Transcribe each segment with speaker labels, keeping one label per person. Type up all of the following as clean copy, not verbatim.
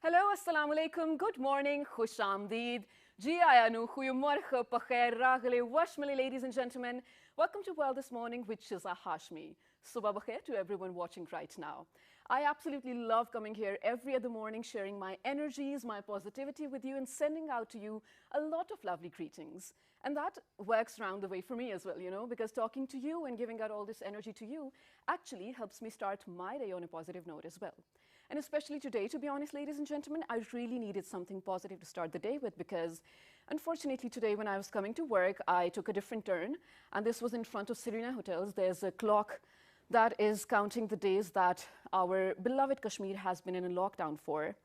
Speaker 1: Hello, assalamu alaikum, good morning, khush amdeed. Ji ayanu, khuyumorkha, pakhair, raghale, washmali, ladies and gentlemen. Welcome to World This Morning, which is a Hashmi. Subah bakhair to everyone watching right now. I absolutely love coming here every other morning, sharing my energies, my positivity with you, and sending out to you a lot of lovely greetings. And that works round the way for me as well, you know, because talking to you and giving out all this energy to you actually helps me start my day on a positive note as well. And especially today, to be honest, ladies and gentlemen, I really needed something positive to start the day with because unfortunately today when I was coming to work, I took a different turn, and this was in front of Serena Hotels. There's a clock that is counting the days that our beloved Kashmir has been in a lockdown for,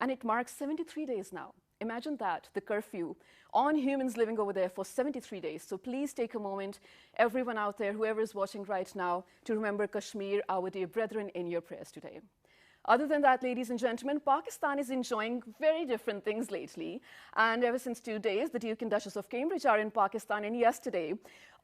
Speaker 1: and it marks 73 days now. Imagine that, the curfew on humans living over there for 73 days. So please take a moment, everyone out there, whoever is watching right now, to remember Kashmir, our dear brethren, in your prayers today. Other than that, ladies and gentlemen, Pakistan is enjoying very different things lately. And ever since 2 days, the Duke and Duchess of Cambridge are in Pakistan. And yesterday,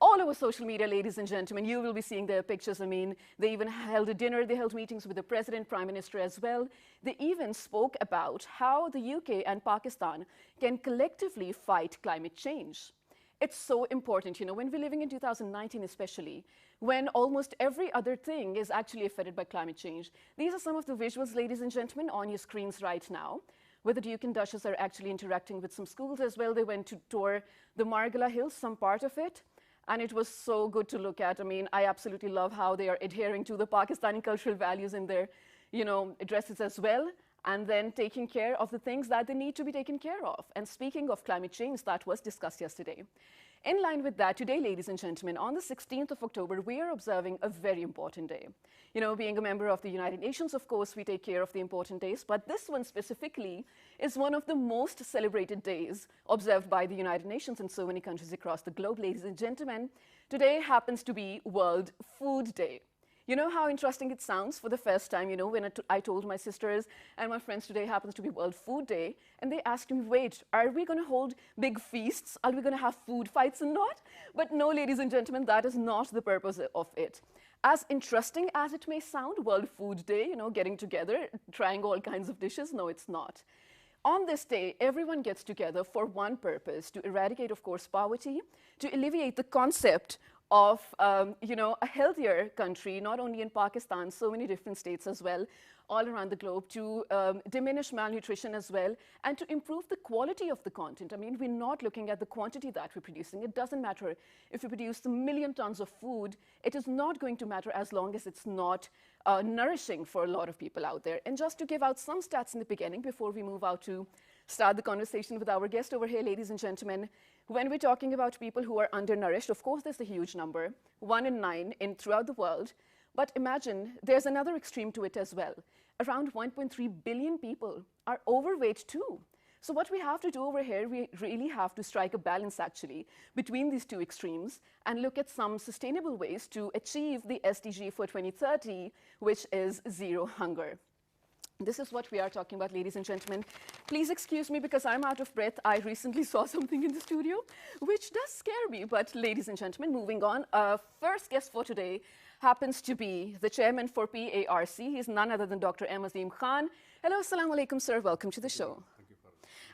Speaker 1: all over social media, ladies and gentlemen, you will be seeing their pictures. I mean, they even held a dinner. They held meetings with the President, Prime Minister as well. They even spoke about how the UK and Pakistan can collectively fight climate change. It's so important, you know, when we're living in 2019 especially, when almost every other thing is actually affected by climate change. These are some of the visuals, ladies and gentlemen, on your screens right now, where the Duke and Duchess are actually interacting with some schools as well. They went to tour the Margala Hills, some part of it, and it was so good to look at. I mean, I absolutely love how they are adhering to the Pakistani cultural values in their, you know, dresses as well, and then taking care of the things that they need to be taken care of. And speaking of climate change, that was discussed yesterday. In line with that, today, ladies and gentlemen, on the 16th of October, we are observing a very important day. You know, being a member of the United Nations, of course, we take care of the important days, but this one specifically is one of the most celebrated days observed by the United Nations in so many countries across the globe, ladies and gentlemen. Today happens to be World Food Day. You know how interesting it sounds for the first time, you know, when I told my sisters and my friends today happens to be World Food Day, and they asked me, wait, are we going to hold big feasts? Are we going to have food fights and not? But no, ladies and gentlemen, that is not the purpose of it. As interesting as it may sound, World Food Day, you know, getting together, trying all kinds of dishes, no, it's not. On this day, everyone gets together for one purpose, to eradicate, of course, poverty, to alleviate the concept of, you know, a healthier country, not only in Pakistan, so many different states as well, all around the globe, to diminish malnutrition as well, and to improve the quality of the content. I mean, we're not looking at the quantity that we're producing. It doesn't matter if we produce a million tons of food, it is not going to matter as long as it's not nourishing for a lot of people out there. And just to give out some stats in the beginning before we move out to start the conversation with our guest over here, ladies and gentlemen, when we're talking about people who are undernourished, of course, there's a huge number, 1 in 9 throughout the world. But imagine there's another extreme to it as well. Around 1.3 billion people are overweight too. So what we have to do over here, we really have to strike a balance actually between these two extremes and look at some sustainable ways to achieve the SDG for 2030, which is zero hunger. This is what we are talking about, ladies and gentlemen. Please excuse me because I'm out of breath. I recently saw something in the studio, which does scare me. But ladies and gentlemen, moving on, our first guest for today happens to be the chairman for PARC. He's none other than Dr. M. Azim Khan. Hello, assalamu alaikum, sir. Welcome to the show.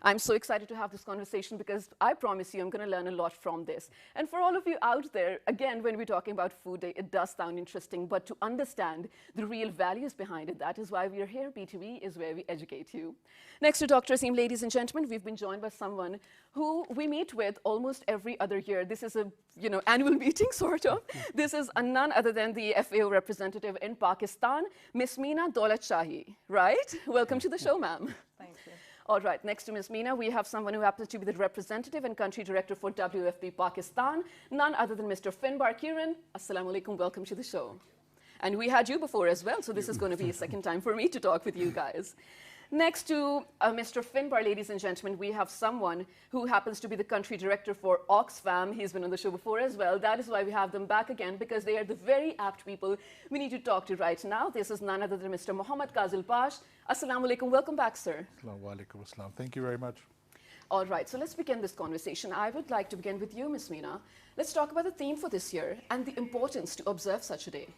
Speaker 1: I'm so excited to have this conversation because I promise you I'm going to learn a lot from this. And for all of you out there, again, when we're talking about Food Day, it does sound interesting, but to understand the real values behind it, that is why we are here. PTV is where we educate you. Next to Dr. Asim, ladies and gentlemen, we've been joined by someone who we meet with almost every other year. This is a, you know, annual meeting, sort of. This is none other than the FAO representative in Pakistan, Miss Meena Daulat Shahi, right? Welcome to the show, ma'am.
Speaker 2: Thank you.
Speaker 1: All right, next to Ms. Meena, we have someone who happens to be the representative and country director for WFP Pakistan, none other than Mr. Finbar Kiran. Assalamu alaikum, welcome to the show. And we had you before as well, so this is going to be a second time for me to talk with you guys. Next to Mr. Finbar, ladies and gentlemen, we have someone who happens to be the country director for OXFAM. He's been on the show before as well. That is why we have them back again, because they are the very apt people we need to talk to right now. This is none other than Mr. Mohammad Kazil Pash. Assalamu alaikum. Welcome back, sir.
Speaker 3: Assalamu alaikum assalam. Thank you very much.
Speaker 1: All right, so let's begin this conversation. I would like to begin with you, Ms. Meena. Let's talk about the theme for this year and the importance to observe such a day.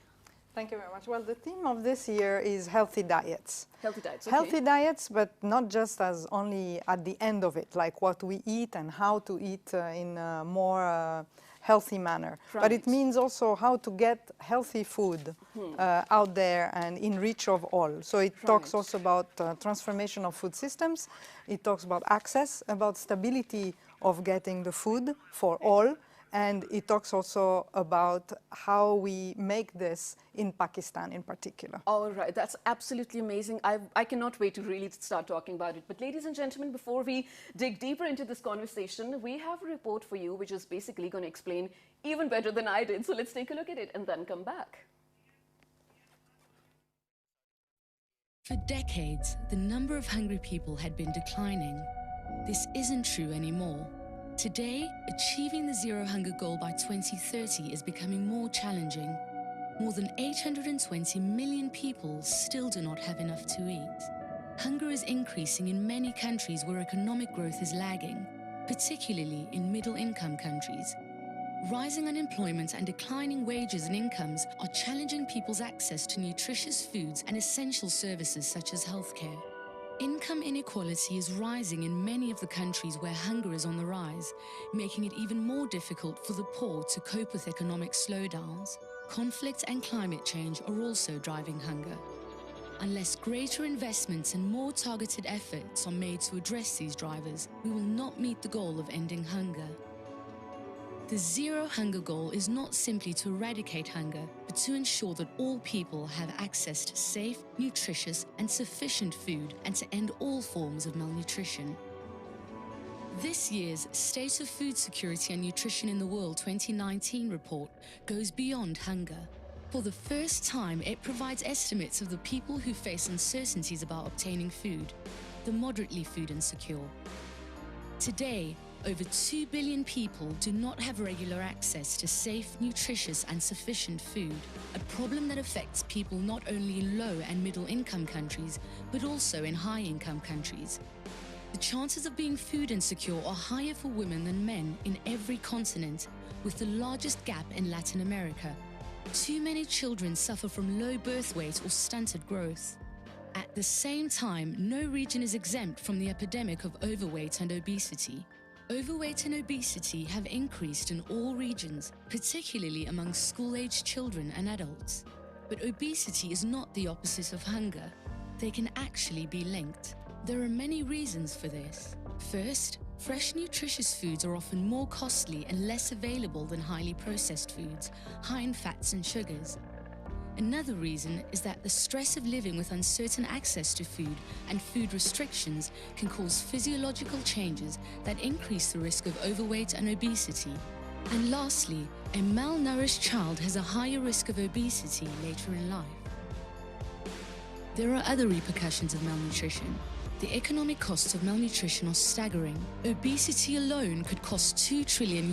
Speaker 2: Thank you very much. Well, the theme of this year is healthy diets.
Speaker 1: Healthy diets, okay.
Speaker 2: Healthy diets, but not just as only at the end of it, like what we eat and how to eat in a more healthy manner.
Speaker 1: Right.
Speaker 2: But it means also how to get healthy food out there and in reach of all. So it talks also about transformation of food systems. It talks about access, about stability of getting the food for all. And it talks also about how we make this in Pakistan in particular.
Speaker 1: All right, that's absolutely amazing. I cannot wait to really start talking about it. But ladies and gentlemen, before we dig deeper into this conversation, we have a report for you which is basically going to explain even better than I did. So let's take a look at it and then come back.
Speaker 4: For decades, the number of hungry people had been declining. This isn't true anymore. Today, achieving the Zero Hunger goal by 2030 is becoming more challenging. More than 820 million people still do not have enough to eat. Hunger is increasing in many countries where economic growth is lagging, particularly in middle-income countries. Rising unemployment and declining wages and incomes are challenging people's access to nutritious foods and essential services such as healthcare. Income inequality is rising in many of the countries where hunger is on the rise, making it even more difficult for the poor to cope with economic slowdowns. Conflict and climate change are also driving hunger. Unless greater investments and more targeted efforts are made to address these drivers, we will not meet the goal of ending hunger. The Zero Hunger goal is not simply to eradicate hunger, but to ensure that all people have access to safe, nutritious, and sufficient food, and to end all forms of malnutrition. This year's State of Food Security and Nutrition in the World 2019 report goes beyond hunger. For the first time, it provides estimates of the people who face uncertainties about obtaining food, the moderately food insecure. Today, over 2 billion people do not have regular access to safe, nutritious, and sufficient food, a problem that affects people not only in low and middle-income countries, but also in high-income countries. The chances of being food insecure are higher for women than men in every continent, with the largest gap in Latin America. Too many children suffer from low birth weight or stunted growth. At the same time, no region is exempt from the epidemic of overweight and obesity. Overweight and obesity have increased in all regions, particularly among school-aged children and adults. But obesity is not the opposite of hunger. They can actually be linked. There are many reasons for this. First, fresh nutritious foods are often more costly and less available than highly processed foods, high in fats and sugars. Another reason is that the stress of living with uncertain access to food and food restrictions can cause physiological changes that increase the risk of overweight and obesity. And lastly, a malnourished child has a higher risk of obesity later in life. There are other repercussions of malnutrition. The economic costs of malnutrition are staggering. Obesity alone could cost $2 trillion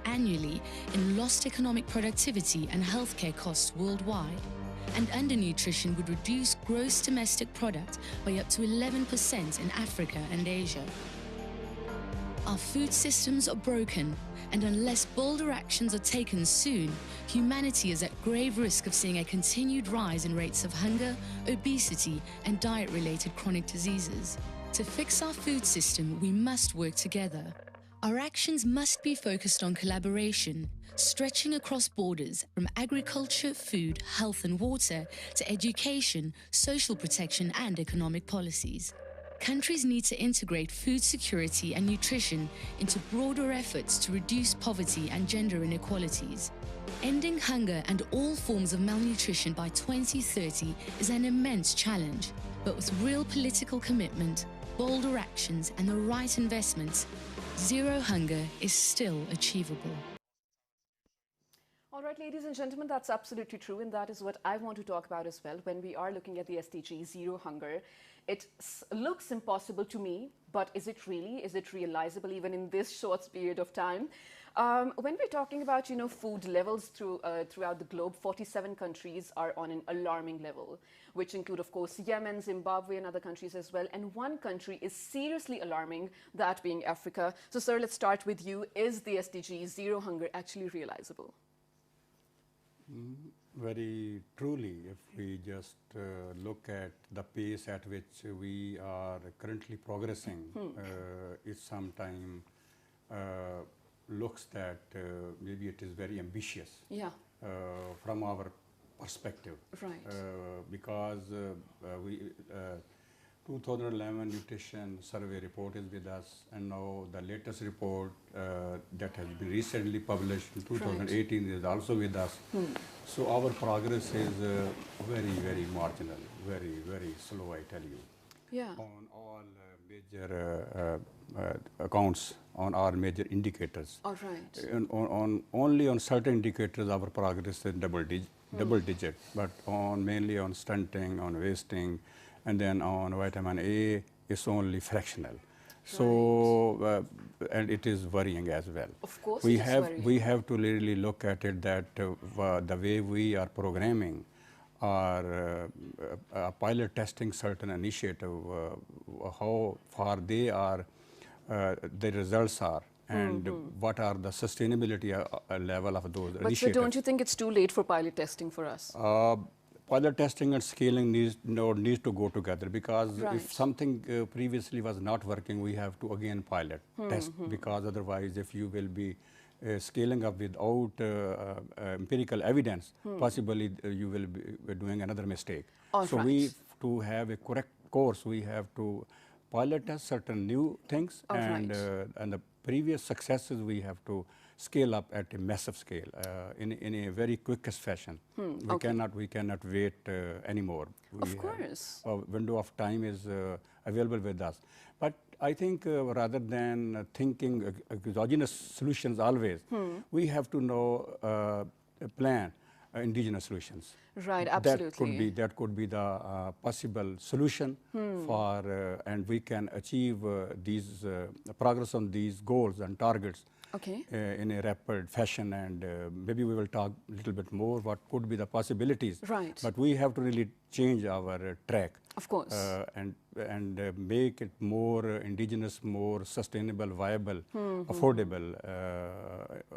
Speaker 4: annually in lost economic productivity and healthcare costs worldwide. And undernutrition would reduce gross domestic product by up to 11% in Africa and Asia. Our food systems are broken, and unless bolder actions are taken soon, humanity is at grave risk of seeing a continued rise in rates of hunger, obesity, and diet-related chronic diseases. To fix our food system, we must work together. Our actions must be focused on collaboration, stretching across borders from agriculture, food, health and water to education, social protection and economic policies. Countries need to integrate food security and nutrition into broader efforts to reduce poverty and gender inequalities. Ending hunger and all forms of malnutrition by 2030 is an immense challenge, but with real political commitment, bolder actions and the right investments, zero hunger is still achievable.
Speaker 1: All right, ladies and gentlemen, that's absolutely true, and that is what I want to talk about as well when we are looking at the SDGs, Zero Hunger. It looks impossible to me, but is it really? Is it realizable even in this short period of time? When we're talking about, food levels throughout the globe, 47 countries are on an alarming level, which include, of course, Yemen, Zimbabwe, and other countries as well. And one country is seriously alarming, that being Africa. So, sir, let's start with you. Is the SDGs, Zero Hunger, actually realizable?
Speaker 5: very truly, if we just look at the pace at which we are currently progressing, it sometimes looks that maybe it is very ambitious from our perspective.
Speaker 1: Right.
Speaker 5: Because we 2011 nutrition survey report is with us, and now the latest report that has been recently published in 2018 is also with us. So our progress is very, very marginal, very, very slow, I tell you.
Speaker 1: Yeah.
Speaker 5: On all major accounts, on our major indicators.
Speaker 1: All right.
Speaker 5: On only on certain indicators, our progress is double digit, but mainly on stunting, on wasting, and then on vitamin A, it's only fractional. So, and it is worrying as well.
Speaker 1: Of course,
Speaker 5: we have to really look at it that the way we are programming our pilot testing certain initiative, how far they are, the results are, and what are the sustainability level of those initiatives.
Speaker 1: But so don't you think it's too late for pilot testing for us?
Speaker 5: Pilot testing and scaling needs to go together, because if something previously was not working, we have to again pilot test, because otherwise if you will be scaling up without empirical evidence, possibly you will be doing another mistake. We, to have a correct course, we have to pilot test certain new things, and the previous successes we have to scale up at a massive scale in a very quickest fashion. We cannot wait anymore.
Speaker 1: Of course.
Speaker 5: A window of time is available with us. But I think rather than thinking exogenous solutions always, we have to know plan indigenous solutions.
Speaker 1: Right, absolutely.
Speaker 5: That could be the possible solution for, and we can achieve these progress on these goals and targets in a rapid fashion, and maybe we will talk a little bit more what could be the possibilities.
Speaker 1: Right.
Speaker 5: But we have to really change our track.
Speaker 1: Of course.
Speaker 5: And make it more indigenous, more sustainable, viable, affordable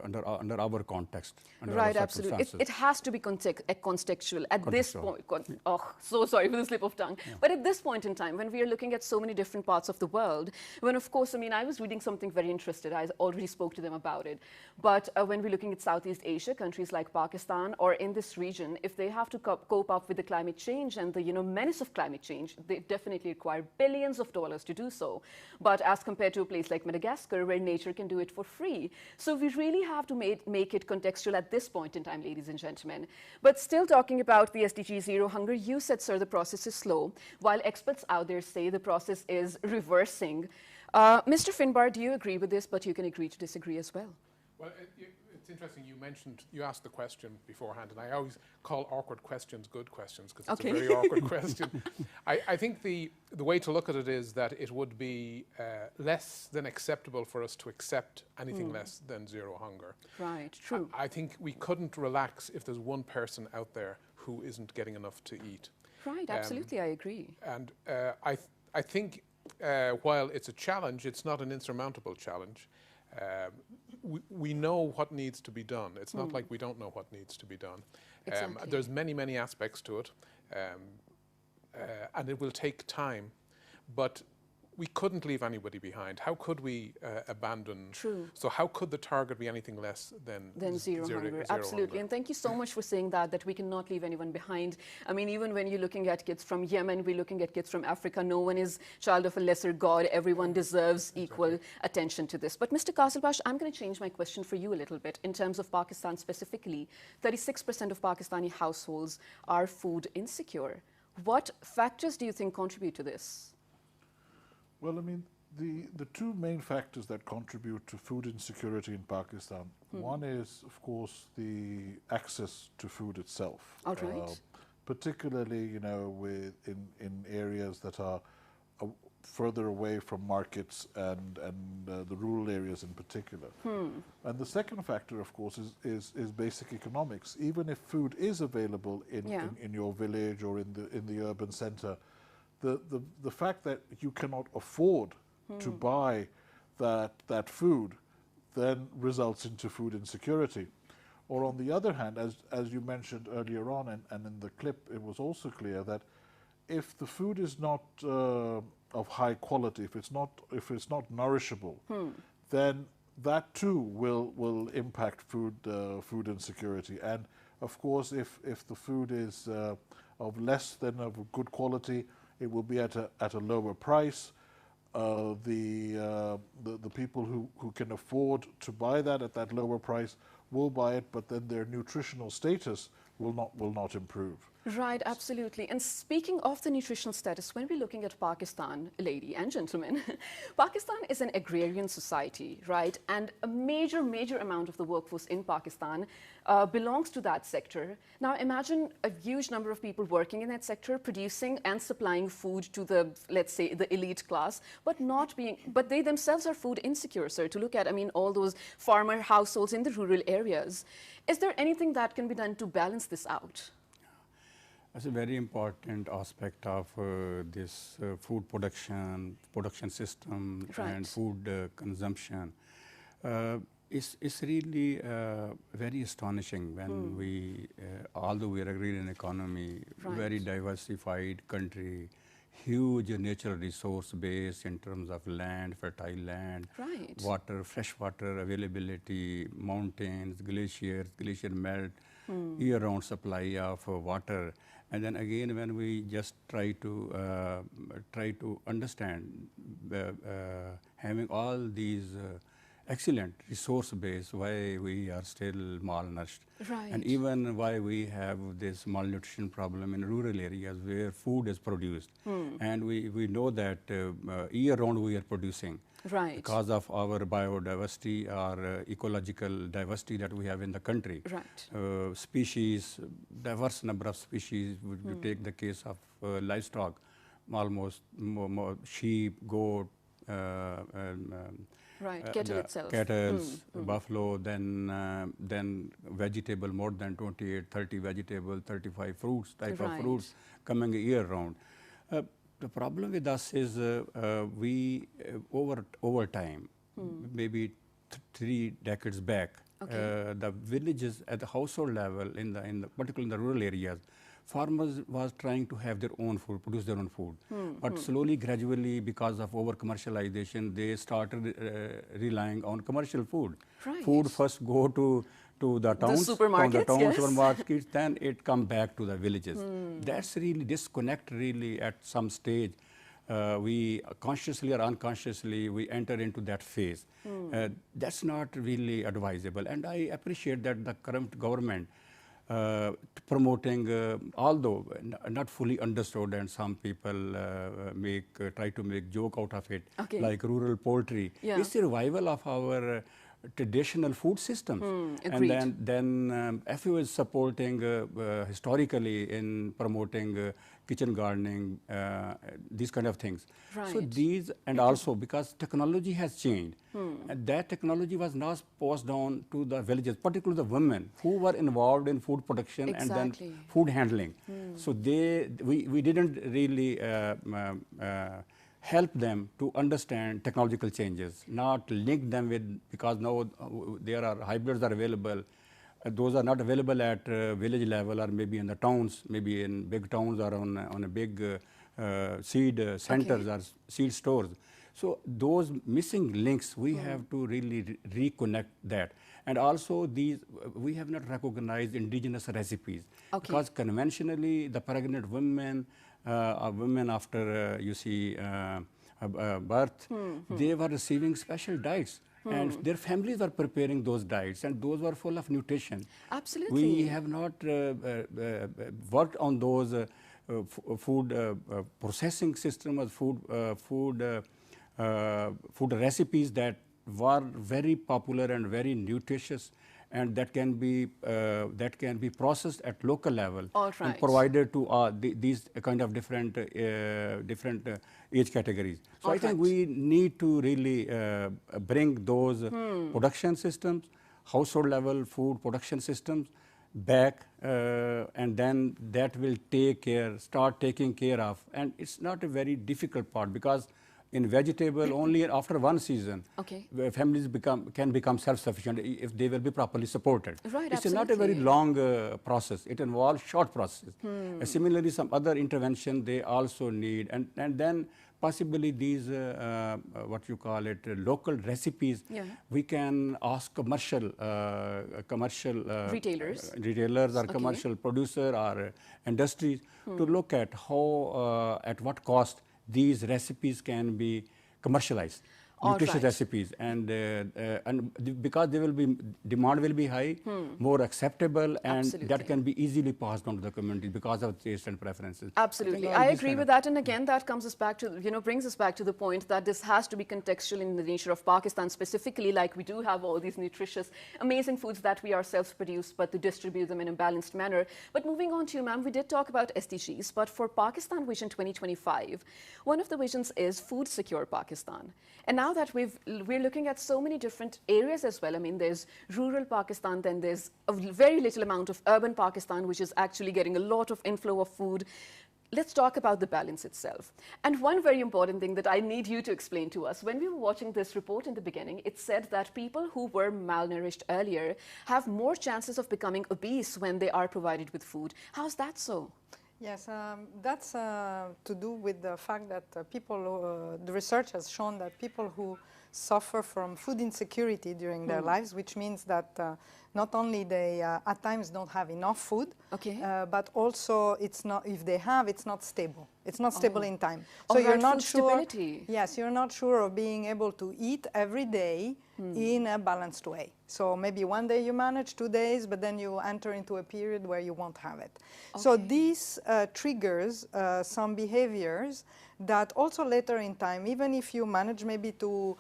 Speaker 5: under our context.
Speaker 1: Right, absolutely. It has to be contextual at this point. Oh, so sorry for the slip of tongue. But at this point in time, when we are looking at so many different parts of the world, when of course, I mean, I was reading something very interesting. I already spoke to them about it. But when we're looking at Southeast Asia, countries like Pakistan or in this region, if they have to cope up with the climate change and the menace of climate change, they definitely require billions of dollars to do so. But as compared to a place like Madagascar, where nature can do it for free. So we really have to make it contextual at this point in time, ladies and gentlemen. But still talking about the SDG Zero Hunger, you said, sir, the process is slow, while experts out there say the process is reversing. Mr. Finbar, do you agree with this? But you can agree to disagree as well.
Speaker 3: Well, it's interesting you asked the question beforehand, and I always call awkward questions good questions, because it's a very awkward question. I think the way to look at it is that it would be less than acceptable for us to accept anything less than zero hunger.
Speaker 1: Right, true.
Speaker 3: I think we couldn't relax if there's one person out there who isn't getting enough to eat.
Speaker 1: Right, absolutely, I agree.
Speaker 3: And I think while it's a challenge, it's not an insurmountable challenge. We know what needs to be done. It's not like we don't know what needs to be done.
Speaker 1: Exactly.
Speaker 3: There's many aspects to it, and it will take time, but we couldn't leave anybody behind. How could we abandon?
Speaker 1: True.
Speaker 3: So how could the target be anything less than
Speaker 1: zero hunger? Absolutely.
Speaker 3: Hunger.
Speaker 1: And thank you so much for saying that we cannot leave anyone behind. I mean, even when you're looking at kids from Yemen, we're looking at kids from Africa. No one is child of a lesser god. Everyone deserves equal attention to this. But Mr. Qasilbash, I'm going to change my question for you a little bit. In terms of Pakistan specifically, 36% of Pakistani households are food insecure. What factors do you think contribute to this?
Speaker 3: Well, I mean, the two main factors that contribute to food insecurity in Pakistan, one is, of course, the access to food itself.
Speaker 1: All right.
Speaker 3: Particularly, in areas that are further away from markets and the rural areas in particular. And the second factor, of course, is basic economics. Even if food is available in your village or in the urban center, the fact that you cannot afford to buy that food then results into food insecurity. Or on the other hand, as you mentioned earlier on, and in the clip, it was also clear that if the food is not of high quality, if it's not nourishable, then that too will impact food insecurity. And of course, if the food is of less than of good quality, it will be at a lower price. The people who can afford to buy that at that lower price will buy it, but then their nutritional status will not improve.
Speaker 1: Right, absolutely. And speaking of the nutritional status, when we're looking at Pakistan, lady and gentlemen, Pakistan is an agrarian society, right? And a major amount of the workforce in Pakistan belongs to that sector. Now imagine a huge number of people working in that sector, producing and supplying food to the, let's say, the elite class, but they themselves are food insecure, sir, to look at, I mean, all those farmer households in the rural areas. Is there anything that can be done to balance this out?
Speaker 5: That's a very important aspect of this food production system,
Speaker 1: right,
Speaker 5: and food consumption. It's really very astonishing when we, although we are agrarian economy,
Speaker 1: right,
Speaker 5: very diversified country, huge natural resource base in terms of land, fertile land,
Speaker 1: right,
Speaker 5: water, fresh water availability, mountains, glacier melt, year-round supply of water. And then again, when we just try to understand having all these excellent resource base, why we are still malnourished,
Speaker 1: right,
Speaker 5: and even why we have this malnutrition problem in rural areas where food is produced, and we know that year-round we are producing.
Speaker 1: Right.
Speaker 5: Because of our biodiversity, our ecological diversity that we have in the country.
Speaker 1: Right.
Speaker 5: Species, diverse number of species. We take the case of livestock, almost more sheep, goat,
Speaker 1: right, cattle itself.
Speaker 5: Cattle, buffalo, then vegetable, more than 28, 30 vegetable, 35 fruits, type
Speaker 1: right,
Speaker 5: of fruits coming year round. The problem with us is we over time, maybe 3 decades back, the villages at the household level, particularly in the rural areas, farmers was trying to have their own food, produce their own food. But slowly, gradually, because of over commercialization, they started relying on commercial food.
Speaker 1: Right.
Speaker 5: Food first go to the towns,
Speaker 1: supermarkets, yes,
Speaker 5: supermarkets, then it come back to the villages. That's really disconnect. Really, at some stage, we consciously or unconsciously we enter into that phase. That's not really advisable. And I appreciate that the current government promoting, although not fully understood, and some people try to make joke out of it, like rural poultry. It's the revival of our traditional food systems. And then FAO is supporting historically in promoting kitchen gardening, these kind of things.
Speaker 1: Right.
Speaker 5: So these, and also because technology has changed, and that technology was now passed down to the villages, particularly the women who were involved in food production and then food handling. So we didn't really help them to understand technological changes, not link them with, because now there are hybrids are available. Those are not available at village level or maybe in the towns, maybe in big towns or on a big seed centers or seed stores. So those missing links, we have to really reconnect that. And also we have not recognized indigenous recipes. Because conventionally the pregnant women, women after birth, they were receiving special diets. And their families were preparing those diets, and those were full of nutrition.
Speaker 1: Absolutely.
Speaker 5: We have not worked on those food processing systems, food recipes that were very popular and very nutritious, and that can be processed at local level and provided to these kind of different age categories. So I think we need to really bring those production systems, household level food production systems back, and then that will start taking care of. And it's not a very difficult part, because In vegetable, only after one season,
Speaker 1: Okay.
Speaker 5: where families can become self-sufficient if they will be properly supported.
Speaker 1: Right,
Speaker 5: It's not a very
Speaker 1: absolutely.
Speaker 5: long process. It involves short process. Similarly, some other intervention they also need, and then possibly these what you call it local recipes.
Speaker 1: Yeah.
Speaker 5: We can ask commercial retailers or
Speaker 1: Okay.
Speaker 5: commercial producer or industries to look at how at what cost these recipes can be commercialized, nutritious
Speaker 1: right.
Speaker 5: recipes, and because they will be demand will be high, more acceptable, and
Speaker 1: Absolutely.
Speaker 5: that can be easily passed on to the community because of taste and preferences.
Speaker 1: Absolutely, I agree with that. And again, that comes us back to, brings us back to the point that this has to be contextual in the nature of Pakistan specifically. Like, we do have all these nutritious, amazing foods that we ourselves produce, but to distribute them in a balanced manner. But moving on to you, ma'am, we did talk about SDGs, but for Pakistan Vision 2025, one of the visions is food secure Pakistan. And now that we're looking at so many different areas as well. I mean, there's rural Pakistan, then there's a very little amount of urban Pakistan, which is actually getting a lot of inflow of food. Let's talk about the balance itself. And one very important thing that I need you to explain to us, when we were watching this report in the beginning, it said that people who were malnourished earlier have more chances of becoming obese when they are provided with food. How's that so?
Speaker 2: Yes, that's to do with the fact that the research has shown that people who suffer from food insecurity during their lives, which means that not only they at times don't have enough food,
Speaker 1: Okay.
Speaker 2: but also it's not, if they have, it's not stable. It's not stable in time.
Speaker 1: Oh,
Speaker 2: So you're
Speaker 1: right,
Speaker 2: not
Speaker 1: food
Speaker 2: sure.
Speaker 1: stability.
Speaker 2: Yes, you're not sure of being able to eat every day in a balanced way. So maybe one day you manage, 2 days, but then you enter into a period where you won't have it. So this triggers some behaviors that also later in time, even if you manage maybe to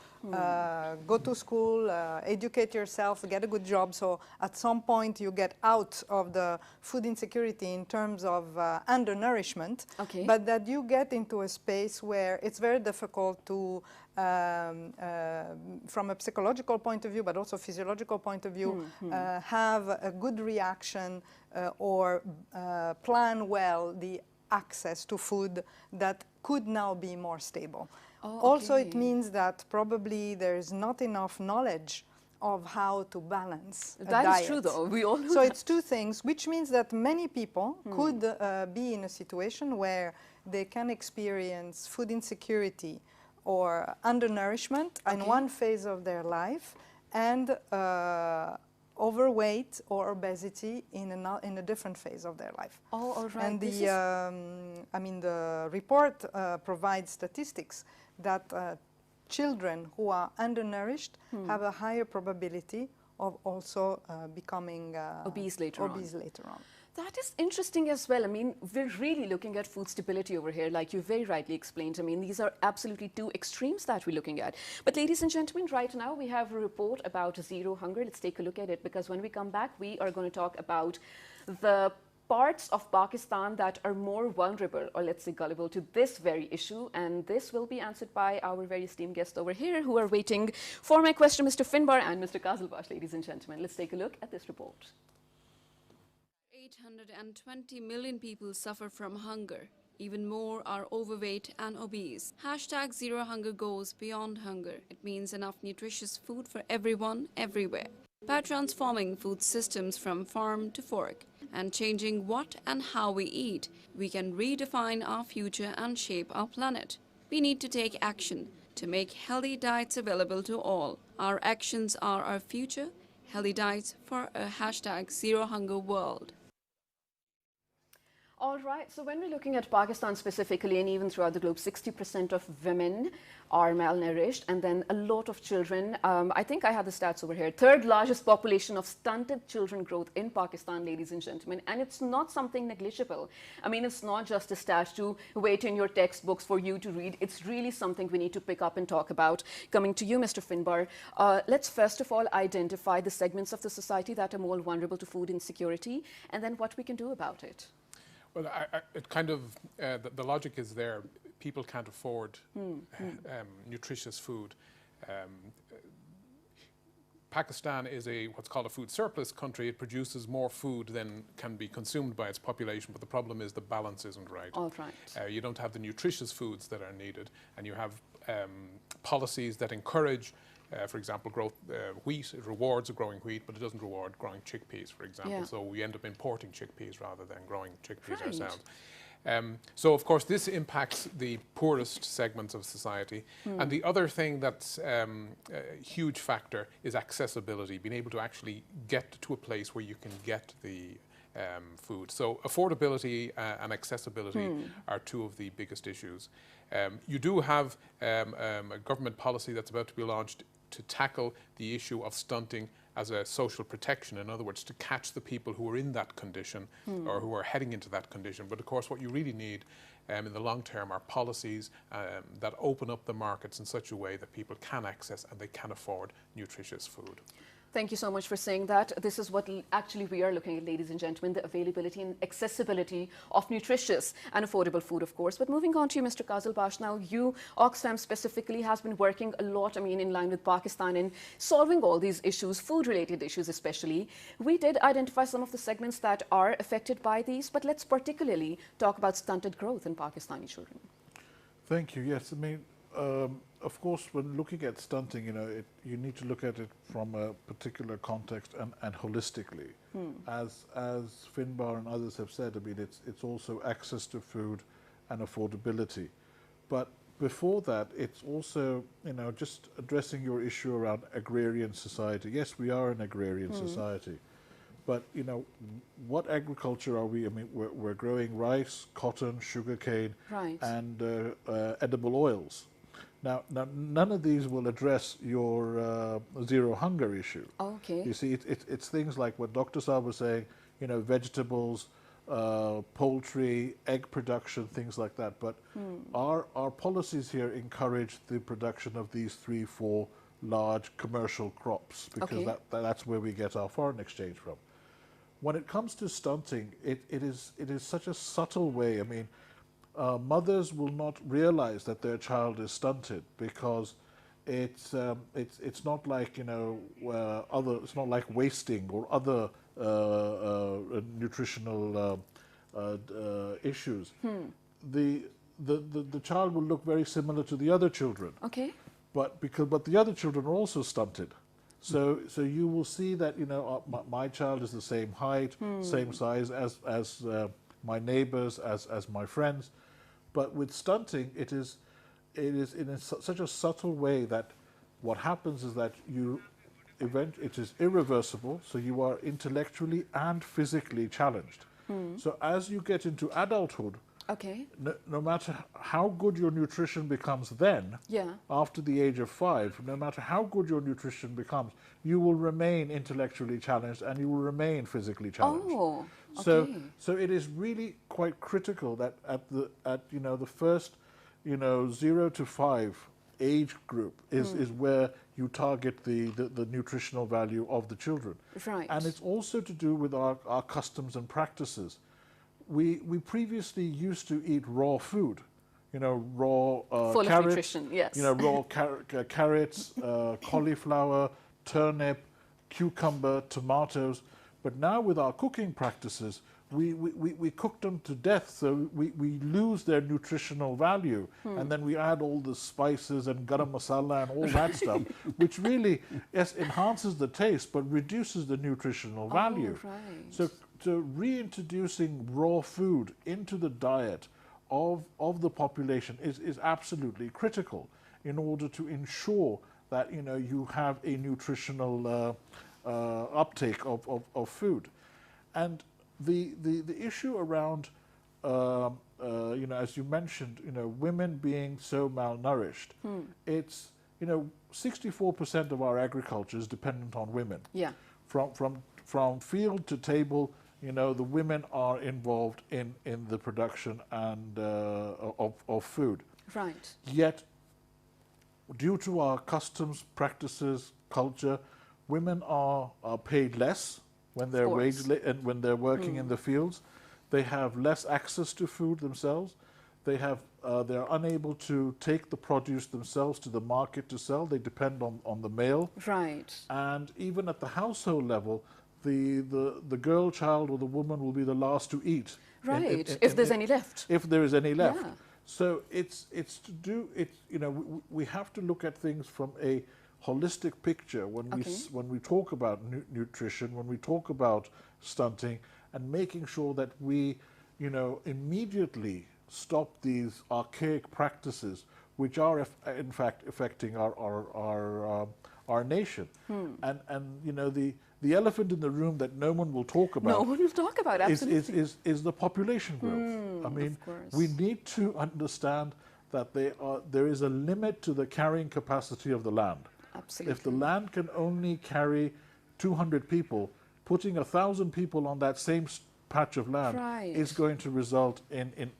Speaker 2: go to school, educate yourself, get a good job, so at some point you get out of the food insecurity in terms of undernourishment,
Speaker 1: Okay.
Speaker 2: but that you get into a space where it's very difficult to, from a psychological point of view, but also physiological point of view, have a good reaction or plan well the access to food that could now be more stable. Also, it means that probably there is not enough knowledge of how to balance a diet.
Speaker 1: That is true, though. We all know
Speaker 2: So
Speaker 1: that.
Speaker 2: it's two things, which means that many people could be in a situation where they can experience food insecurity or undernourishment in one phase of their life, and overweight or obesity in a different phase of their life.
Speaker 1: Oh, all right.
Speaker 2: And the report provides statistics that children who are undernourished have a higher probability of also becoming
Speaker 1: obese later on. That is interesting as well. I mean, we're really looking at food stability over here, like you very rightly explained. I mean, these are absolutely two extremes that we're looking at. But ladies and gentlemen, right now we have a report about zero hunger. Let's take a look at it, because when we come back, we are going to talk about the parts of Pakistan that are more vulnerable, or let's say gullible, to this very issue. And this will be answered by our very esteemed guests over here who are waiting for my question, Mr. Finbar and Mr. Kazalbash, ladies and gentlemen. Let's take a look at this report.
Speaker 6: 820 million people suffer from hunger. Even more are overweight and obese. Hashtag Zero Hunger goes beyond hunger. It means enough nutritious food for everyone, everywhere. By transforming food systems from farm to fork and changing what and how we eat, we can redefine our future and shape our planet. We need to take action to make healthy diets available to all. Our actions are our future. Healthy diets for a hashtag Zero Hunger world.
Speaker 1: All right, so when we're looking at Pakistan specifically, and even throughout the globe, 60% of women are malnourished, and then a lot of children. I think I have the stats over here. Third largest population of stunted children growth in Pakistan, ladies and gentlemen, and it's not something negligible. I mean, it's not just a stat to wait in your textbooks for you to read. It's really something we need to pick up and talk about. Coming to you, Mr. Finbar, let's first of all identify the segments of the society that are more vulnerable to food insecurity, and then what we can do about it.
Speaker 7: Well, it kind of, the logic is there. People can't afford nutritious food. Pakistan is what's called a food surplus country. It produces more food than can be consumed by its population, but the problem is the balance isn't right.
Speaker 1: All right.
Speaker 7: You don't have the nutritious foods that are needed, and you have policies that encourage, for example, wheat. It rewards growing wheat, but it doesn't reward growing chickpeas, for example.
Speaker 1: Yeah.
Speaker 7: So we end up importing chickpeas rather than growing chickpeas
Speaker 1: Right.
Speaker 7: ourselves. So, of course, this impacts the poorest segments of society. And the other thing that's a huge factor is accessibility, being able to actually get to a place where you can get the food. So affordability and accessibility are two of the biggest issues. You do have a government policy that's about to be launched to tackle the issue of stunting as a social protection, in other words, to catch the people who are in that condition or who are heading into that condition. But of course, what you really need in the long term are policies that open up the markets in such a way that people can access and they can afford nutritious food.
Speaker 1: Thank you so much for saying that. This is what actually we are looking at, ladies and gentlemen, the availability and accessibility of nutritious and affordable food, of course. But moving on to you, Mr. Kazalbash, now you, OXFAM specifically, has been working a lot, in line with Pakistan in solving all these issues, food-related issues especially. We did identify some of the segments that are affected by these, but let's particularly talk about stunted growth in Pakistani children.
Speaker 3: Thank you. Yes, of course, when looking at stunting, you need to look at it from a particular context and holistically. As Finbar and others have said, it's also access to food and affordability. But before that, it's also, just addressing your issue around agrarian society. Yes, we are an agrarian society. But, what agriculture are we? We're growing rice, cotton, sugarcane,
Speaker 1: right,
Speaker 3: and edible oils. Now, none of these will address your zero hunger issue.
Speaker 1: Okay.
Speaker 3: You see, it's things like what Dr. Saab was saying, vegetables, poultry, egg production, things like that. But our policies here encourage the production of these 3-4 large commercial crops, because that's where we get our foreign exchange from. When it comes to stunting, it is such a subtle way. Mothers will not realize that their child is stunted because it's not like it's not like wasting or other nutritional issues. The child will look very similar to the other children.
Speaker 1: Okay.
Speaker 3: But the other children are also stunted. So you will see that my child is the same height, same size as my neighbors, as my friends. But with stunting, it is in such a subtle way that what happens is that it is irreversible, so you are intellectually and physically challenged. So as you get into adulthood, no matter how good your nutrition becomes then, after the age of 5, no matter how good your nutrition becomes, you will remain intellectually challenged and you will remain physically challenged.
Speaker 1: Oh, okay.
Speaker 3: So it is really quite critical that at the first 0 to 5 age group is where you target the nutritional value of the children.
Speaker 1: Right.
Speaker 3: And it's also to do with our customs and practices. We previously used to eat raw food, raw
Speaker 1: full
Speaker 3: carrots,
Speaker 1: of nutrition, yes.
Speaker 3: raw carrots, cauliflower, turnip, cucumber, tomatoes. But now with our cooking practices, we cook them to death, so we lose their nutritional value. And then we add all the spices and garam masala and all that stuff, which really, yes, enhances the taste, but reduces the nutritional value.
Speaker 1: Right.
Speaker 3: So reintroducing raw food into the diet of the population is absolutely critical in order to ensure that you have a nutritional uptake of food. And the issue around as you mentioned, women being so malnourished, it's 64% of our agriculture is dependent on women.
Speaker 1: Yeah.
Speaker 3: From field to table, the women are involved in the production and of food.
Speaker 1: Right.
Speaker 3: Yet, due to our customs, practices, culture, women are paid less when they're when they're working in the fields. They have less access to food themselves. They're unable to take the produce themselves to the market to sell. They depend on the male.
Speaker 1: Right.
Speaker 3: And even at the household level, the girl child or the woman will be the last to eat.
Speaker 1: Right, if there's any left.
Speaker 3: If there is any left.
Speaker 1: Yeah.
Speaker 3: So it's to do it. You know, we have to look at things from a holistic picture when when we talk about nutrition, when we talk about stunting, and making sure that we, you know, immediately stop these archaic practices which are in fact affecting our nation. And you know, the elephant in the room that no one will talk about.
Speaker 1: No one will talk about, absolutely.
Speaker 3: Is the population growth. I mean, we need to understand that there is a limit to the carrying capacity of the land.
Speaker 1: Absolutely.
Speaker 3: If the land can only carry 200 people, putting 1,000 people on that same patch of land is going to result in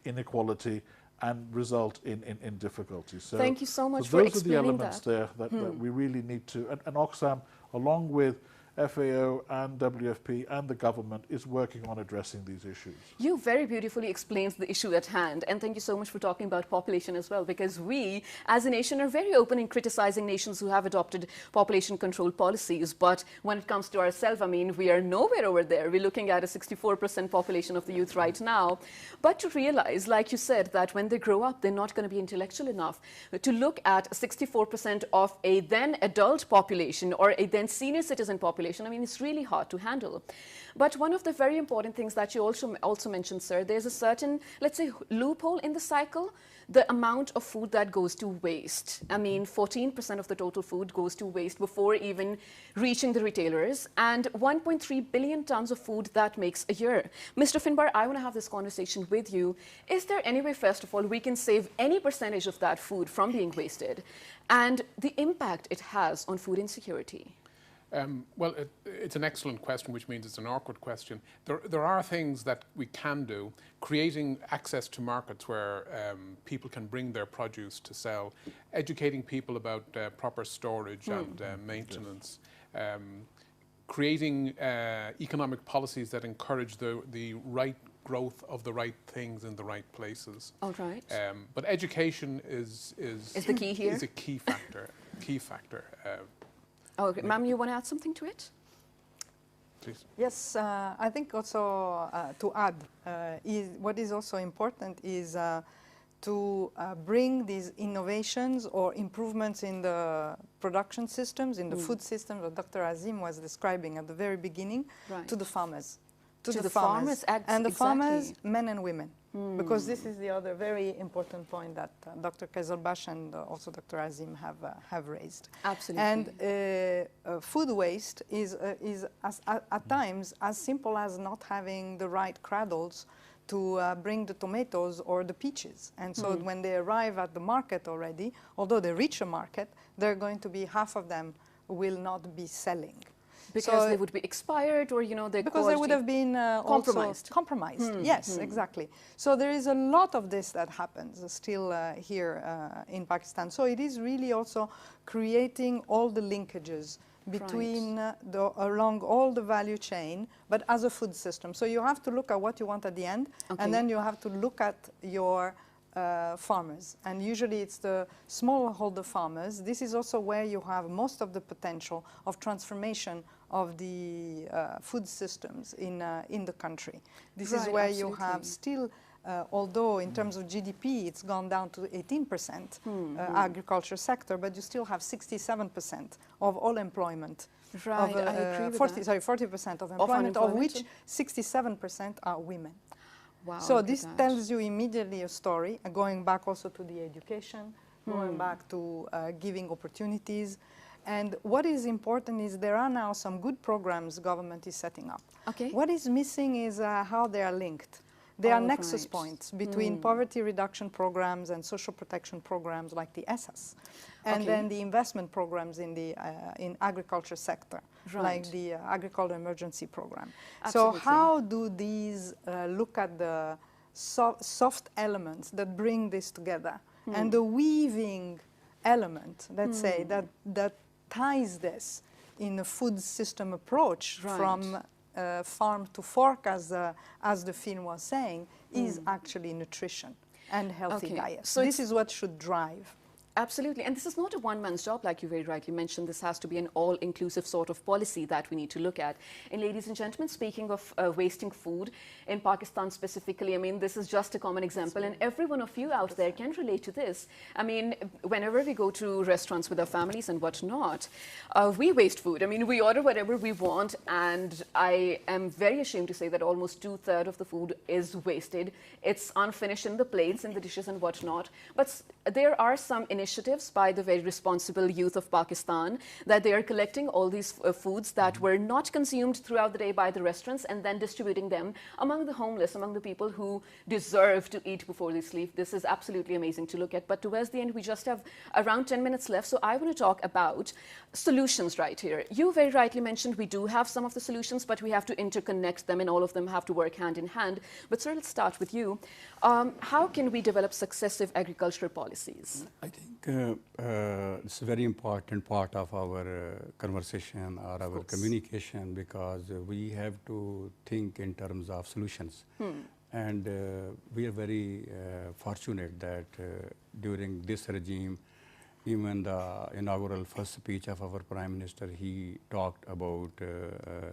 Speaker 3: inequality and result in difficulty. So
Speaker 1: thank you so much for explaining
Speaker 3: those are the elements there that we really need to, and OXFAM, along with FAO and WFP and the government, is working on addressing these issues.
Speaker 1: You very beautifully explained the issue at hand, and thank you so much for talking about population as well, because we as a nation are very open in criticizing nations who have adopted population control policies, but when it comes to ourselves, I mean, we are nowhere over there. We're looking at a 64% population of the youth right now, but to realize, like you said, that when they grow up, they're not going to be intellectual enough to look at 64% of a then adult population or a then senior citizen population. I mean, it's really hard to handle. But one of the very important things that you also mentioned, sir, there's a certain, let's say, loophole in the cycle, the amount of food that goes to waste. I mean, 14% of the total food goes to waste before even reaching the retailers, and 1.3 billion tons of food that makes a year. Mr. Finbar, I want to have this conversation with you. Is there any way, first of all, we can save any percentage of that food from being wasted, and the impact it has on food insecurity?
Speaker 7: Well, it's an excellent question, which means it's an awkward question. There are things that we can do. Creating access to markets where people can bring their produce to sell, educating people about proper storage and maintenance, creating economic policies that encourage the right growth of the right things in the right places.
Speaker 1: All right.
Speaker 7: But education is
Speaker 1: the key here?
Speaker 7: Is a key factor.
Speaker 1: Okay, ma'am, you want to add something to it?
Speaker 7: Please.
Speaker 2: Yes, I think also to add, what is also important is to bring these innovations or improvements in the production systems, in the food systems that Dr. Azim was describing at the very beginning, to the farmers. To the farmers. And the farmers, men and women. Because this is the other very important point that Dr. Kaiserbash and also Dr. Azim have raised.
Speaker 1: Absolutely.
Speaker 2: And food waste is at times as simple as not having the right cradles to bring the tomatoes or the peaches. And so when they arrive at the market already, although they reach a market, they're going to be, half of them will not be selling.
Speaker 1: Because they would be expired, or, you know,
Speaker 2: because they would have been compromised. Yes, exactly. So there is a lot of this that happens still here in Pakistan. So it is really also creating all the linkages between along all the value chain, but as a food system. So you have to look at what you want at the end, and then you have to look at your farmers, and usually it's the smallholder farmers. This is also where you have most of the potential of transformation of the food systems in the country. This is where you have still, although in terms of GDP it's gone down to 18% agriculture sector, but you still have 67% of all employment.
Speaker 1: Right, I agree with that.
Speaker 2: 40% of employment, of which 67% are women.
Speaker 1: Wow,
Speaker 2: so this tells you immediately a story, going back also to the education, going back to giving opportunities. And what is important is there are now some good programs government is setting up.
Speaker 1: Okay.
Speaker 2: What is missing is how they are linked. There are nexus points between poverty reduction programs and social protection programs like the ESAS, and then the investment programs in the in agriculture sector, like the Agriculture Emergency Program.
Speaker 1: Absolutely.
Speaker 2: So how do these look at the soft elements that bring this together, and the weaving element, let's say, that ties this in a food system approach from farm to fork, as the film was saying, is actually nutrition and healthy diet. So this is what should drive.
Speaker 1: Absolutely. And this is not a one-man's job, like you very rightly mentioned. This has to be an all-inclusive sort of policy that we need to look at. And ladies and gentlemen, speaking of wasting food in Pakistan specifically, I mean, this is just a common example. And every one of you out there can relate to this. I mean, whenever we go to restaurants with our families and whatnot, we waste food. I mean, we order whatever we want. And I am very ashamed to say that almost 2/3 of the food is wasted. It's unfinished in the plates and the dishes and whatnot. But there are some initiatives by the very responsible youth of Pakistan that they are collecting all these foods that were not consumed throughout the day by the restaurants and then distributing them among the homeless, among the people who deserve to eat before they sleep. This is absolutely amazing to look at. But towards the end, we just have around 10 minutes left. So I want to talk about solutions right here. You very rightly mentioned we do have some of the solutions, but we have to interconnect them and all of them have to work hand in hand. But sir, let's start with you. How can we develop successive agricultural policies?
Speaker 5: I think it's a very important part of our conversation or our communication, because we have to think in terms of solutions. And we are very fortunate that during this regime, even the inaugural first speech of our Prime Minister, he talked about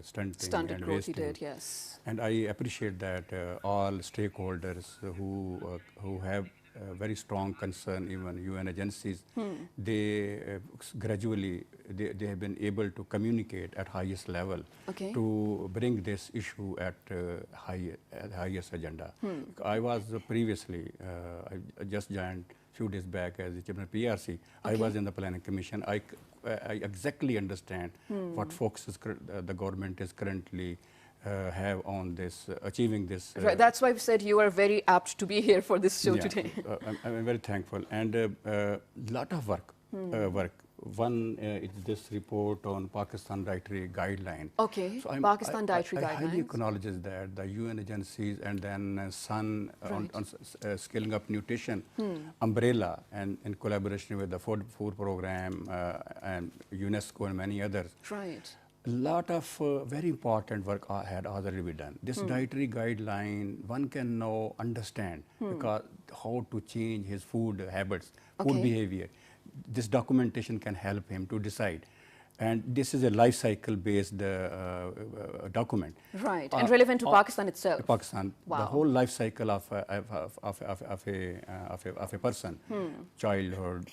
Speaker 5: stunting and
Speaker 1: growth.
Speaker 5: wasting.
Speaker 1: He did, yes.
Speaker 5: And I appreciate that all stakeholders who have very strong concern, even UN agencies, they gradually they have been able to communicate at highest level to bring this issue at highest agenda. I was previously, I just joined few days back as the chairman of PRC. I was in the planning commission. I exactly understand what focus the government is currently have on this, achieving this.
Speaker 1: Right, that's why we said you are very apt to be here for this show today.
Speaker 5: I'm very thankful, and a lot of work. One is this report on Pakistan dietary guideline.
Speaker 1: Okay, so Pakistan dietary guidelines.
Speaker 5: I highly acknowledge that the UN agencies and then SUN on scaling up nutrition umbrella, and in collaboration with the food program and UNESCO and many others.
Speaker 1: Right.
Speaker 5: A lot of very important work had already been done. This dietary guideline, one can now understand because how to change his food habits, food behavior. This documentation can help him to decide. And this is a life cycle based document.
Speaker 1: Right, and relevant to Pakistan itself.
Speaker 5: Pakistan, the whole life cycle of a person, childhood,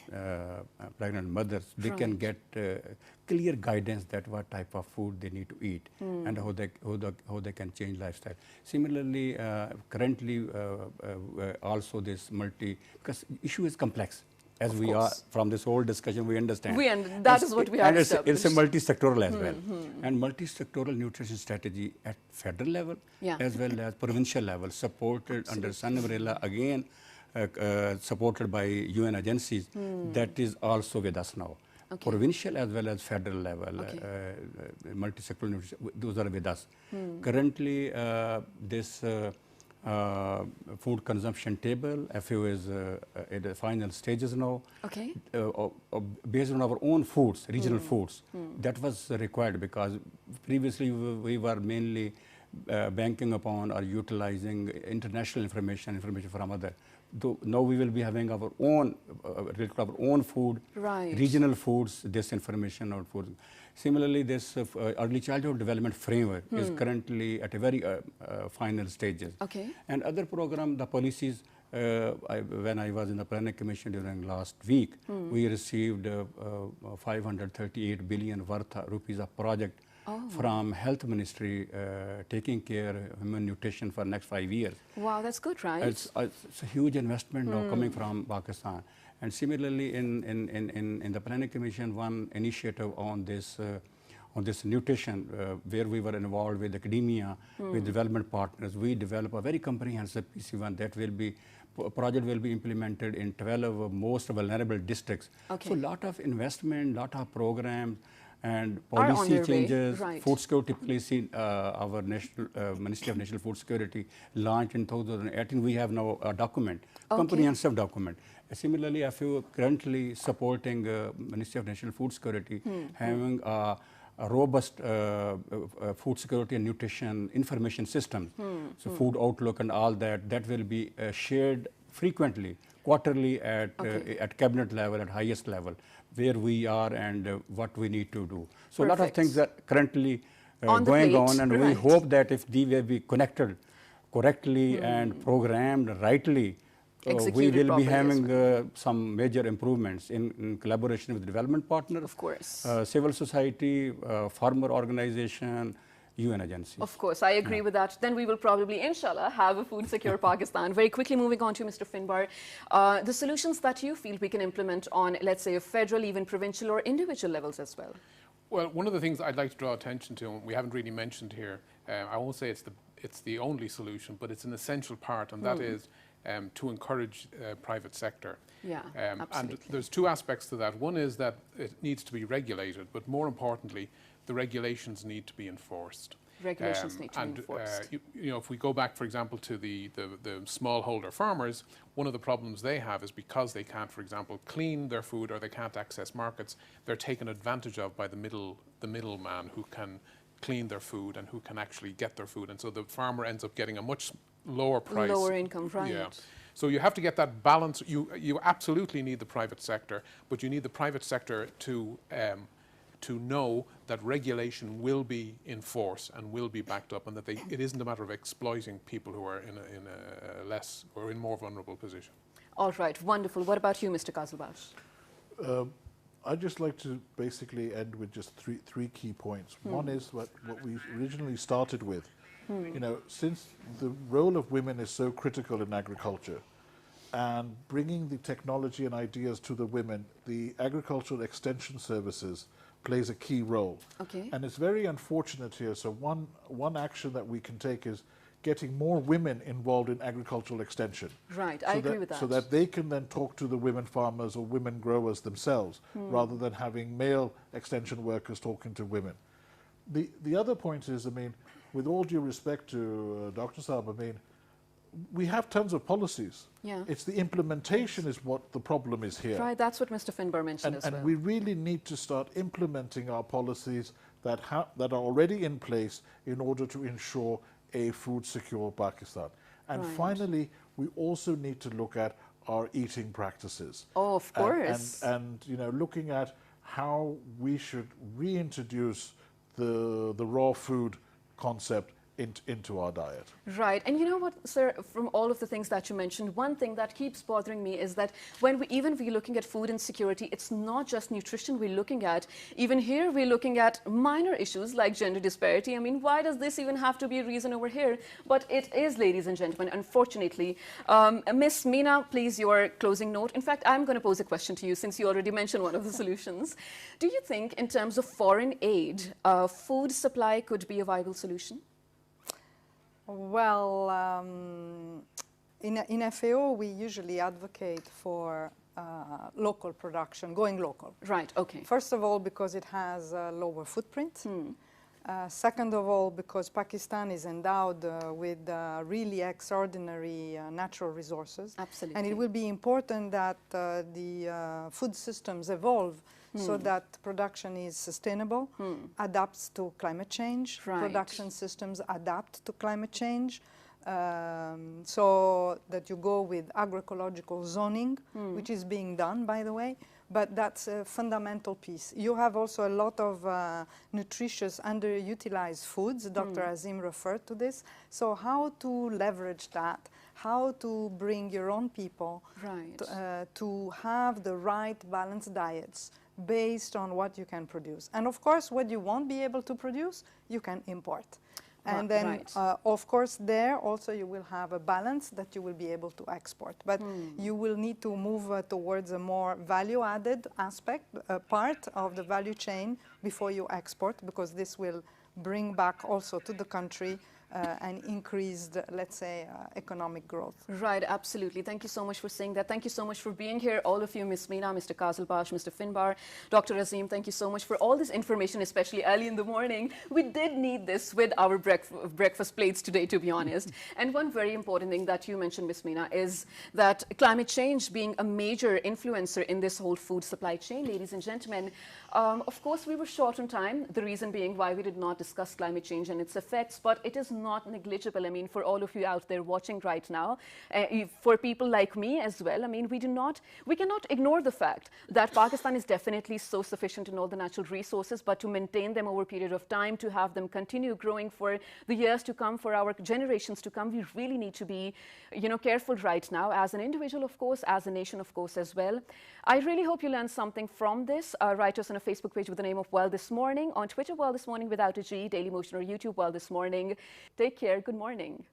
Speaker 5: pregnant mothers, they can get clear guidance that what type of food they need to eat and how they can change lifestyle. Similarly, currently also this because issue is complex. As we are from this whole discussion, we understand.
Speaker 1: That is what we have established.
Speaker 5: It's a multi-sectoral as well. And multi-sectoral nutrition strategy at federal level as well as provincial level, supported under SUN umbrella, again supported by UN agencies, that is also with us now. Provincial as well as federal level, multi-sectoral nutrition, those are with us. Currently, this food consumption table, FAO is at the final stages now. Based on our own foods, regional foods, that was required because previously we were mainly banking upon or utilizing international information from other. Now we will be having our own food, regional foods, this information on food. Similarly, this early childhood development framework is currently at a very final stages. And other program, the policies, when I was in the planning commission during last week, we received 538 billion worth of rupees of project from health ministry taking care of human nutrition for next 5 years.
Speaker 1: Wow, that's good, right?
Speaker 5: It's a huge investment now coming from Pakistan. And similarly, in the planning commission, one initiative on this nutrition, where we were involved with academia, with development partners, we developed a very comprehensive PC1 that will be project will be implemented in 12 most vulnerable districts. So a lot of investment, lot of programs and policy changes, food security policy, our national Ministry of National Food Security launched in 2018. We have now a document, comprehensive document. Similarly, FAO currently supporting Ministry of National Food Security, having a robust food security and nutrition information system. So food outlook and all that will be shared frequently, quarterly at cabinet level, at highest level, where we are and what we need to do. So a lot of things are currently going on, and we hope that if they will be connected correctly and programmed rightly, we will be having some major improvements in collaboration with development partners,
Speaker 1: of course,
Speaker 5: civil society, farmer organization, UN agencies.
Speaker 1: Of course, I agree with that. Then we will probably, inshallah, have a food secure Pakistan. Very quickly moving on to Mr. Finbar, the solutions that you feel we can implement on, let's say, a federal, even provincial or individual levels as well.
Speaker 7: Well, one of the things I'd like to draw attention to, and we haven't really mentioned here, I won't say it's the only solution, but it's an essential part, and that is to encourage private sector.
Speaker 1: Yeah,
Speaker 7: and there's two aspects to that. One is that it needs to be regulated, but more importantly, the regulations need to be enforced.
Speaker 1: Regulations need to be enforced.
Speaker 7: You know, if we go back, for example, to the smallholder farmers, one of the problems they have is because they can't, for example, clean their food or they can't access markets, they're taken advantage of by the middleman who can clean their food and who can actually get their food. And so the farmer ends up getting a much lower price.
Speaker 1: Lower income, right.
Speaker 7: Yeah. So you have to get that balance. You absolutely need the private sector, but you need the private sector to know that regulation will be enforced and will be backed up, and that it isn't a matter of exploiting people who are in a less or in more vulnerable position.
Speaker 1: All right, wonderful. What about you, Mr. Qazilbash?
Speaker 3: I'd just like to basically end with just three key points. One is what we originally started with. You know, since the role of women is so critical in agriculture, and bringing the technology and ideas to the women, the agricultural extension services plays a key role.
Speaker 1: Okay.
Speaker 3: And it's very unfortunate here. So one action that we can take is getting more women involved in agricultural extension.
Speaker 1: Right, I agree with that.
Speaker 3: So that they can then talk to the women farmers or women growers themselves, rather than having male extension workers talking to women. The other point is, I mean, with all due respect to Dr. Saab, I mean, we have tons of policies.
Speaker 1: Yeah.
Speaker 3: It's the implementation is what the problem is here.
Speaker 1: Right, that's what Mr. Finbar mentioned as well.
Speaker 3: And we really need to start implementing our policies that are already in place in order to ensure a food secure Pakistan. And finally, we also need to look at our eating practices.
Speaker 1: Oh, of course.
Speaker 3: And you know, looking at how we should reintroduce the raw food concept into our diet.
Speaker 1: Right, and you know what, sir, from all of the things that you mentioned, one thing that keeps bothering me is that when we're looking at food insecurity, it's not just nutrition we're looking at. Even here, we're looking at minor issues like gender disparity. I mean, why does this even have to be a reason over here? But it is, ladies and gentlemen, unfortunately. Miss Meena, please, your closing note. In fact, I'm going to pose a question to you since you already mentioned one of the solutions. Do you think, in terms of foreign aid, food supply could be a viable solution?
Speaker 2: Well, in FAO, we usually advocate for local production, going local.
Speaker 1: Right, okay.
Speaker 2: First of all, because it has a lower footprint. Second of all, because Pakistan is endowed with really extraordinary natural resources.
Speaker 1: Absolutely.
Speaker 2: And it will be important that the food systems evolve so that production is sustainable, adapts to climate change, production systems adapt to climate change, so that you go with agroecological zoning, which is being done, by the way, but that's a fundamental piece. You have also a lot of nutritious, underutilized foods. Dr. Azim referred to this. So how to leverage that, how to bring your own people to have the right balanced diets based on what you can produce. And of course, what you won't be able to produce, you can import. And then, of course, there also you will have a balance that you will be able to export. But you will need to move towards a more value-added aspect, part of the value chain before you export, because this will bring back also to the country and increased, let's say, economic growth.
Speaker 1: Right, absolutely. Thank you so much for saying that. Thank you so much for being here, all of you, Ms. Meena, Mr. Qazilbash, Mr. Finbar, Dr. Azim. Thank you so much for all this information, especially early in the morning. We did need this with our breakfast plates today, to be honest. And one very important thing that you mentioned, Ms. Meena, is that climate change being a major influencer in this whole food supply chain, ladies and gentlemen. Of course, we were short on time, the reason being why we did not discuss climate change and its effects, but it is not negligible. I mean, for all of you out there watching right now, for people like me as well, I mean, we cannot ignore the fact that Pakistan is definitely so sufficient in all the natural resources, but to maintain them over a period of time, to have them continue growing for the years to come, for our generations to come, we really need to be, careful right now as an individual, of course, as a nation, of course, as well. I really hope you learned something from this. Write us on a Facebook page with the name of Well This Morning, on Twitter, Well This Morning without a G, Daily Motion, or YouTube, Well This Morning. Take care. Good morning.